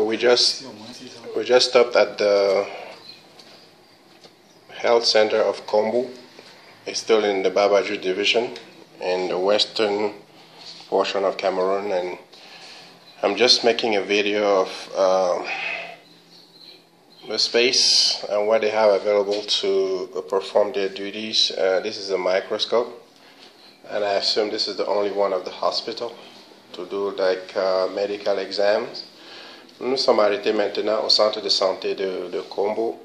we just stopped at the health center of KOMBOU. It's still in the Babadjou division in the western portion of Cameroon, and I'm just making a video of the space and what they have available to perform their duties. This is a microscope, and I assume this is the only one of the hospital to do like medical exams. Nous sommes arrêtés maintenant au centre de santé de KOMBOU,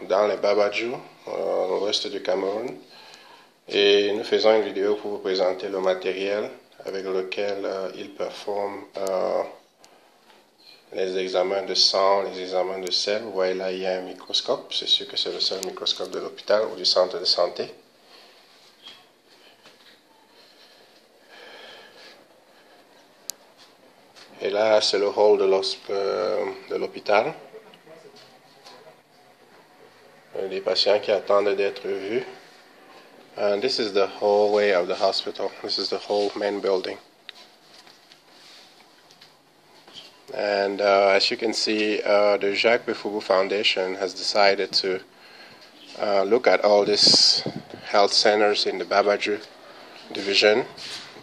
dans les Babadjou, dans l'ouest du Cameroun, et nous faisons une vidéo pour vous présenter le matériel avec lequel ils performent les examens de sang, les examens de sel. Vous voyez là, il y a un microscope. C'est sûr que c'est le seul microscope de l'hôpital ou du centre de santé. Et là, c'est le hall de l'hôpital. Des patients qui attendent d'être vus. And this is the hallway of the hospital. This is the whole main building. And as you can see, the Jacques Babadjou Foundation has decided to look at all these health centers in the Babadjou division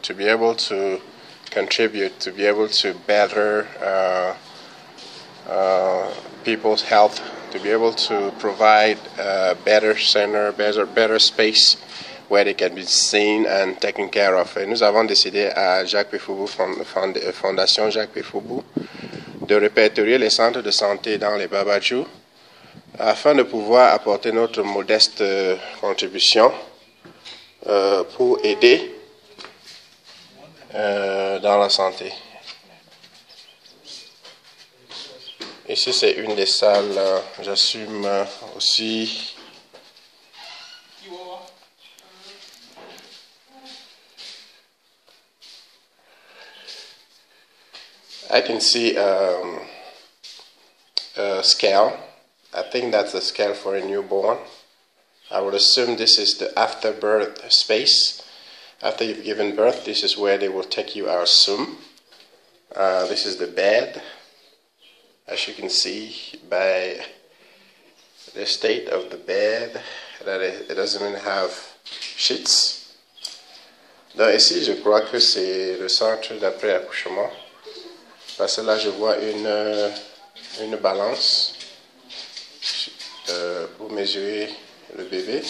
to be able to contribute, to be able to better people's health, to be able to provide a better center, better space where they can be seen and taken care of. Et nous avons décidé à Jacques Babadjou, Fondation Jacques Babadjou, de répertorier les centres de santé dans les Babadjou afin de pouvoir apporter notre modeste contribution pour aider dans la santé. Ici, c'est une des salles, j'assume aussi. I can see a scale. I think that's a scale for a newborn. I would assume this is the after birth space. After you've given birth, this is where they will take you, I assume. This is the bed. As you can see by the state of the bed, that it doesn't even have sheets. Donc ici, je crois que c'est le centre d'après-accouchement. Parce que là, je vois une balance pour mesurer le bébé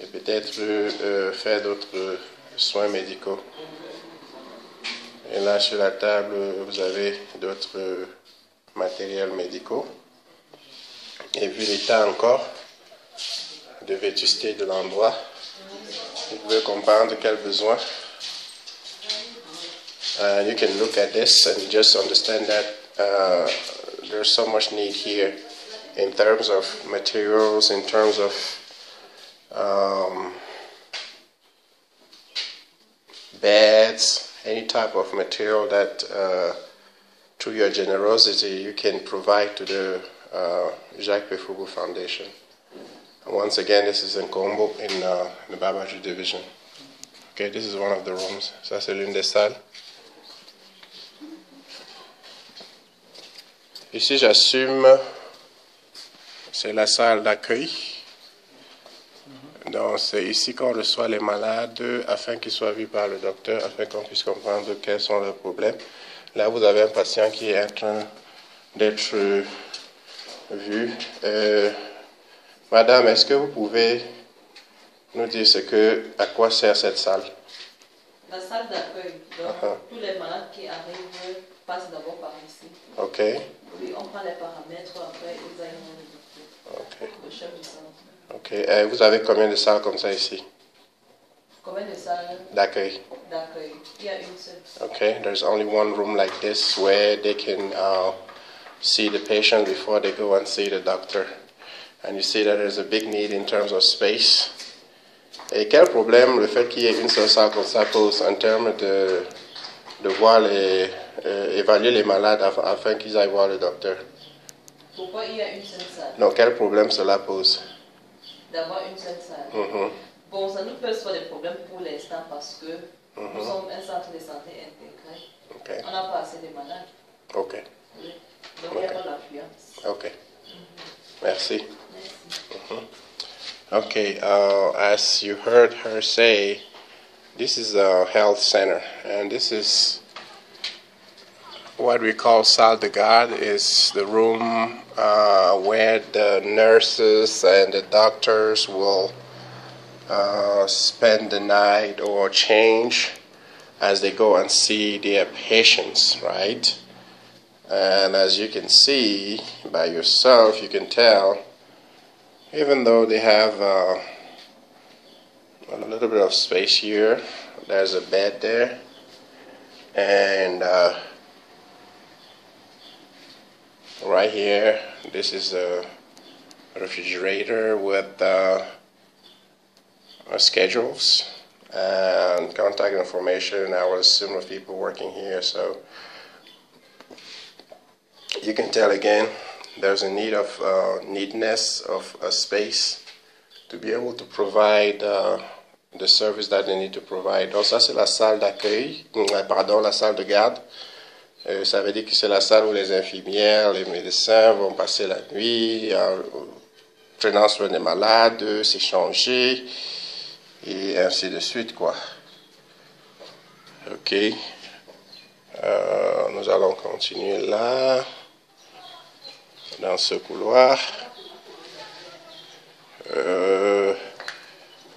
et peut-être faire d'autres soins médicaux. Et là, sur la table, vous avez d'autres matériels médicaux. Et vu l'état encore de vétusté de l'endroit, vous pouvez comprendre quel besoin. You can look at this and just understand that there's so much need here in terms of materials, in terms of beds, any type of material that through your generosity you can provide to the Jacques Babadjou Foundation. And once again, this is in KOMBOU in the Babadjou division. Okay, this is one of the rooms. Ça, c'est l'une des salles. Ici, j'assume, c'est la salle d'accueil. Donc, c'est ici qu'on reçoit les malades afin qu'ils soient vus par le docteur, afin qu'on puisse comprendre quels sont leurs problèmes. Là, vous avez un patient qui est en train d'être vu. Madame, est-ce que vous pouvez nous dire à quoi sert cette salle? La salle d'accueil. Donc, tous les malades qui arrivent passent d'abord par ici. Ok. Oui, on prend les paramètres, après ils aillent le docteur, le chef du centre. Ok. Et vous avez combien de salles comme ça ici? Combien de salles d'accueil? D'accueil. Il y a une seule. Okay, there's only one room like this where they can see the patient before they go and see the doctor. And you see that there's a big need in terms of space. Et quel problème le fait qu'il y ait une seule salle comme ça pose en termes de voir évaluer les malades afin qu'ils aillent voir le docteur? Pourquoi il y a une seule salle? Donc quel problème cela pose? D'avoir une seule salle. Bon, ça nous pose pas de problème pour l'instant parce que nous sommes un centre de santé intégré. On n'a pas assez de malades. Ok. Donc il y a pas d'affluence. Ok. Merci. Merci. Okay, as you heard her say, this is a health center, and this is what we call salle de garde, is the room where the nurses and the doctors will spend the night or change as they go and see their patients, right? And as you can see by yourself, you can tell, even though they have a little bit of space here, there's a bed there, and right here, this is a refrigerator with schedules and contact information. I will assume of people working here, so you can tell again there's a need of neatness of a space to be able to provide the service that they need to provide. Donc ça c'est la salle d'accueil, pardon, la salle de garde. Ça veut dire que c'est la salle où les infirmières, les médecins vont passer la nuit, prenant soin des malades, s'échanger et ainsi de suite, quoi. Ok. Nous allons continuer là, dans ce couloir de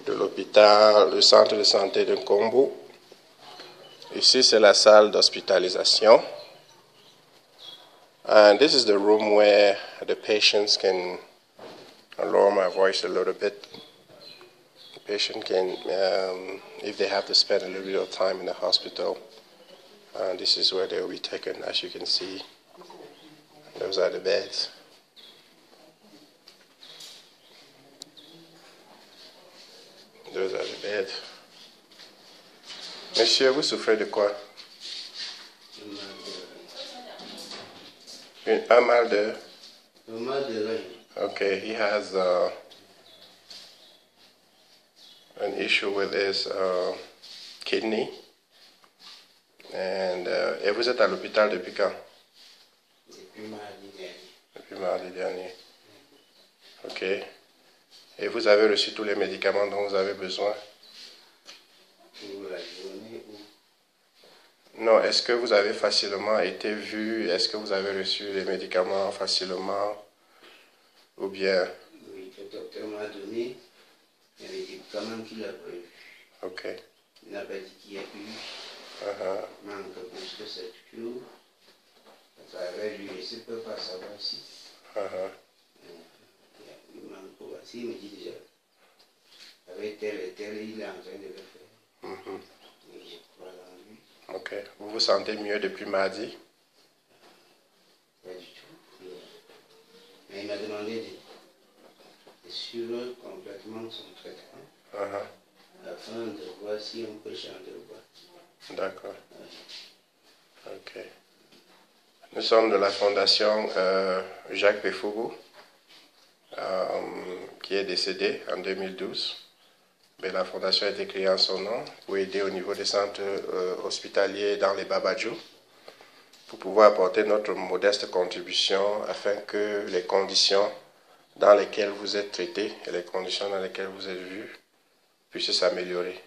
l'hôpital, le centre de santé de KOMBOU. Ici, c'est la salle d'hospitalisation. And this is the room where the patients can, lower my voice a little bit. The patient can, if they have to spend a little bit of time in the hospital, this is where they will be taken. As you can see, those are the beds. Those are the beds. Monsieur, vous souffrez de quoi? Un mal de? Un mal de rein. Okay, he has an issue with his kidney. And et vous êtes à l'hôpital depuis quand? Depuis mardi dernier. Depuis mardi dernier. Ok. Et vous avez reçu tous les médicaments dont vous avez besoin? Pour la journée ou? Non, est-ce que vous avez facilement été vu? Est-ce que vous avez reçu les médicaments facilement? Ou bien? Oui, le docteur m'a donné les médicaments qu'il a prévus. Ok. Il n'a pas dit qu'il y a eu. Manque plus que 7 jours. À travers lui, je ne peux pas savoir si. Il manque aussi, il me dit déjà. Avec tel et tel, il est en train de le faire. Et je crois en lui. Ok. Vous vous sentez mieux depuis mardi? Pas du tout. Mais il m'a demandé de suivre complètement son traitement. Afin de voir si on peut changer ou pas. D'accord. Ok. Nous sommes de la fondation Jacques Pefougou, qui est décédé en 2012. Mais la fondation a été créée en son nom pour aider au niveau des centres hospitaliers dans les Babadjou, pour pouvoir apporter notre modeste contribution afin que les conditions dans lesquelles vous êtes traités et les conditions dans lesquelles vous êtes vus puissent s'améliorer.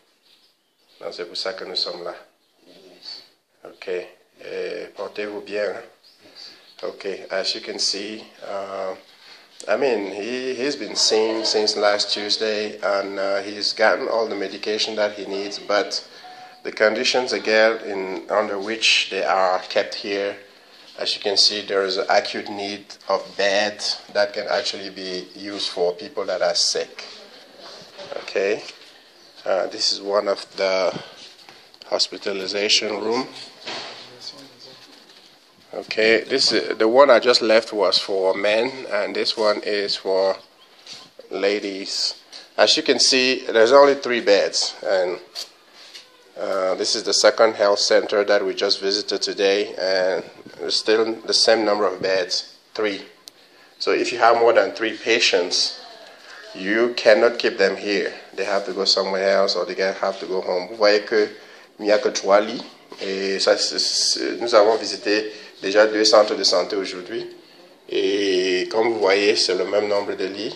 Donc c'est pour ça que nous sommes là. Ok. Et portez-vous bien. Okay. As you can see, I mean, he's been seen since last Tuesday, and he's gotten all the medication that he needs, but the conditions again under which they are kept here, as you can see, there is an acute need of bed that can actually be used for people that are sick. Okay. This is one of the hospitalization room. Okay, the one I just left was for men, and this one is for ladies. As you can see, there's only 3 beds, and this is the second health center that we just visited today, and there's still the same number of beds, 3. So if you have more than 3 patients, you cannot keep them here. They have to go somewhere else, or they have to go home. Vous voyez qu'il n'y a que 3 lits, et ça, nous avons visité déjà 2 centres de santé aujourd'hui. Et comme vous voyez, c'est le même nombre de lits.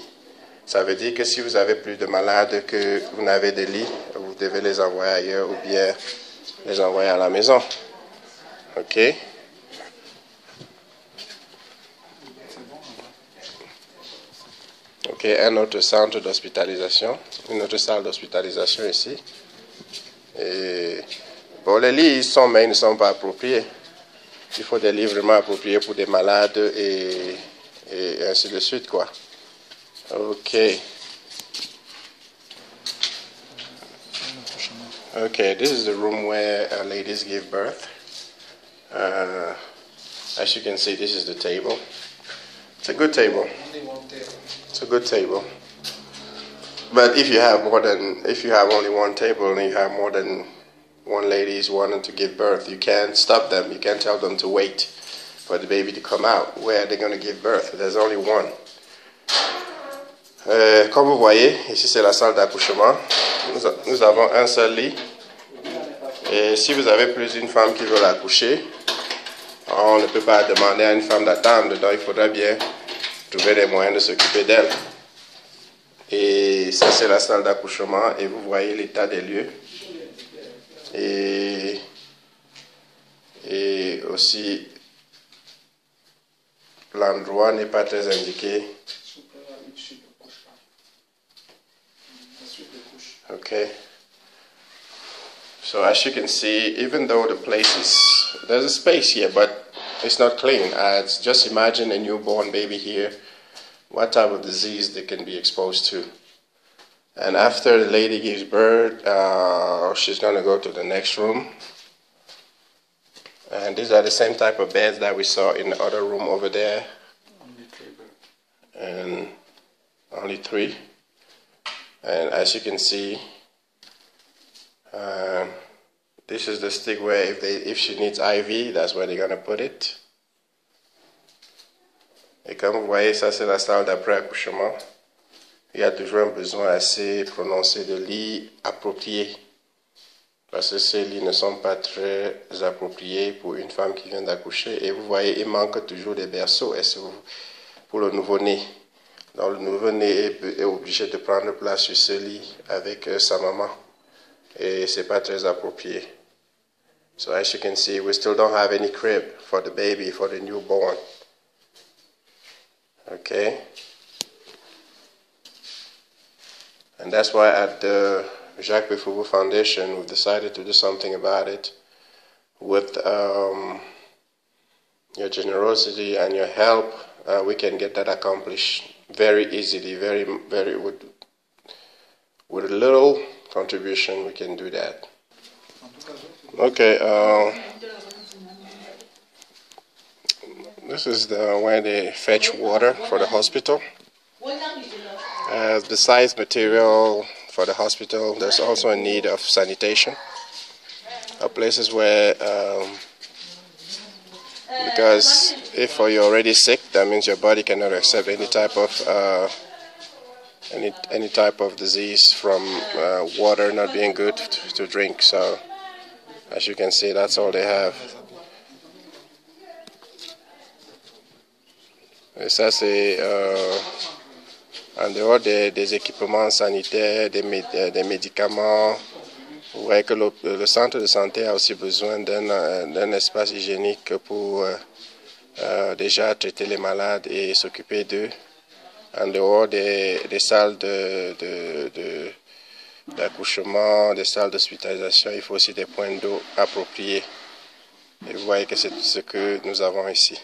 Ça veut dire que si vous avez plus de malades que vous n'avez de lits, vous devez les envoyer ailleurs ou bien les envoyer à la maison. OK? OK, un autre centre d'hospitalisation, une autre salle d'hospitalisation ici. Et bon, les lits ils sont, mais ils ne sont pas appropriés. Il faut des lits vraiment appropriés pour des malades et ainsi de suite, quoi. OK. Okay, this is the room where ladies give birth. As you can see, this is the table. It's a good table. It's a good table. But if you have only one table and you have more than one ladies wanting to give birth, you can't stop them. You can't tell them to wait for the baby to come out. Where are they going to give birth? There's only one. Comme vous voyez, ici c'est la salle d'accouchement. Nous avons un seul lit. Et si vous avez plus d'une femme qui veut l'accoucher, on ne peut pas demander à une femme d'attendre. Donc il faudra bien trouver des moyens de s'occuper d'elle. Et ça c'est la salle d'accouchement. Et vous voyez l'état des lieux. Et aussi, l'endroit n'est pas très indiqué. Okay. So as you can see, even though the place there's a space here, but it's not clean. Just imagine a newborn baby here, what type of disease they can be exposed to. And after the lady gives birth, she's going to go to the next room. And these are the same type of beds that we saw in the other room over there. And only 3. And as you can see, this is the stick where if she needs IV, that's where they're going to put it. Et comme vous voyez, ça c'est la salle d'après accouchement. Il y a toujours un besoin assez prononcé de lits appropriés. Parce que ces lits ne sont pas très appropriés pour une femme qui vient d'accoucher. Et vous voyez, il manque toujours des berceaux pour le nouveau-né. Donc le nouveau-né est obligé de prendre place sur ce lit avec sa maman. Et c'est pas très approprié. So as you can see, we still don't have any crib for the baby, for the newborn. Okay? And that's why at the Jacques Befouvou Foundation, we've decided to do something about it. With your generosity and your help, we can get that accomplished very easily, with a little contribution, we can do that. Okay, this is where they fetch water for the hospital. Besides material for the hospital, there's also a need of sanitation. Places where, because if you're already sick, that means your body cannot accept any type of disease from water not being good to drink. So as you can see, that's all they have. Et ça c'est en dehors des équipements sanitaires, des médicaments. Vous voyez que le centre de santé a aussi besoin d'un espace hygiénique pour déjà traiter les malades et s'occuper d'eux. En dehors des salles d'accouchement, des salles d'hospitalisation, il faut aussi des points d'eau appropriés. Et vous voyez que c'est ce que nous avons ici.